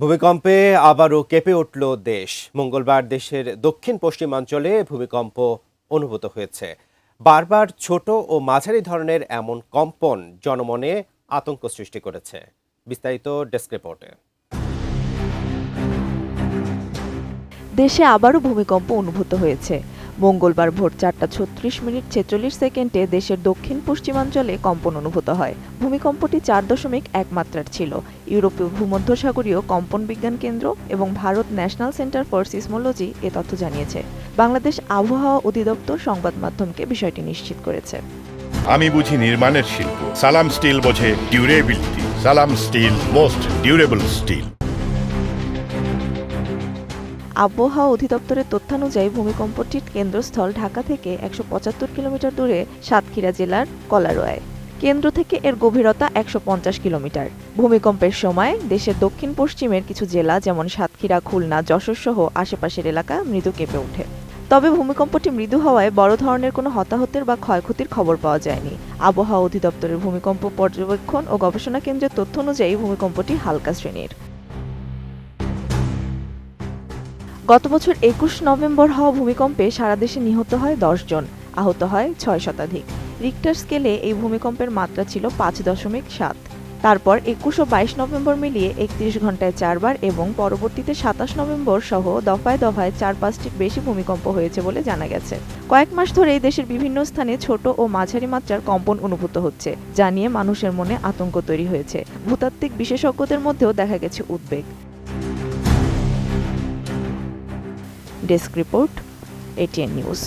ভূমিকম্পে আবারও কেঁপে উঠল দেশ। মঙ্গলবার দেশের দক্ষিণ পশ্চিমাঞ্চলে ভূমিকম্প অনুভূত হয়েছে। বারবার ছোট ও মাঝারি ধরনের এমন কম্পন জনমনে আতঙ্ক সৃষ্টি করেছে। বিস্তারিত ডেস্ক রিপোর্টে। দেশে আবারও ভূমিকম্প অনুভূত হয়েছে। মঙ্গলবার ভোর 4:36:46 দেশের দক্ষিণ পশ্চিমাঞ্চলে কম্পন অনুভূত হয়। ভূমিকম্পটি 4.1 মাত্রার ছিল। ইউরোপীয় ভূমধ্যসাগরীয় কম্পন বিজ্ঞান কেন্দ্র এবং Bharat national centre for seismology এ তথ্য জানিয়েছে। বাংলাদেশ আবহাওয়া অধিদপ্তর সংবাদ মাধ্যমকে বিষয়টি নিশ্চিত করেছে। আমি বুঝি নির্মাণের শিল্প, সালাম স্টিল বোঝে ডিউরেবিলিটি। সালাম স্টিল, মোস্ট ডিউরেবল স্টিল। আবহাওয়া অধিদপ্তরের তথ্যানুযায়ী ভূমিকম্পটির কেন্দ্রস্থল ঢাকা থেকে 175 কিলোমিটার দূরে সাতক্ষীরা জেলার কলারোয়ায়। কেন্দ্র থেকে এর গভীরতা 150 কিলোমিটার। ভূমিকম্পের সময় দেশের দক্ষিণ পশ্চিমের কিছু জেলা যেমন সাতক্ষীরা, খুলনা, যশোর সহ আশেপাশের এলাকা মৃদু কেঁপে ওঠে। তবে ভূমিকম্পটি মৃদু হওয়ায় বড় ধরনের কোনো হতাহতের বা ক্ষয়ক্ষতির খবর পাওয়া যায়নি। আবহাওয়া অধিদপ্তরের ভূমিকম্প পর্যবেক্ষণ ও গবেষণা কেন্দ্রের তথ্য অনুযায়ী ভূমিকম্পটি হালকা শ্রেণীর। গত বছর 21 নভেম্বর হওয়া ভূমিকম্পে সারা দেশে নিহত হয় 10 জন, আহত হয় 6 শতাধিক। রিক্টার স্কেলে এই ভূমিকম্পের মাত্রা ছিল 5.7। তারপর 21 ও 22 নভেম্বর মিলিয়ে 31 ঘন্টায় 4 বার এবং পরবর্তীতে 27 নভেম্বর সহ দফায় দফায় 4-5টির বেশি ভূমিকম্প হয়েছে বলে জানা গেছে। কয়েক মাস ধরেই দেশের বিভিন্ন স্থানে ছোট ও মাঝারি মাত্রার কম্পন অনুভূত হচ্ছে, যা নিয়ে মানুষের মনে আতঙ্ক তৈরি হয়েছে। ভূতাত্ত্বিক বিশেষজ্ঞদের মধ্যেও দেখা গেছে উদ্বেগ। Desk report, ATN news.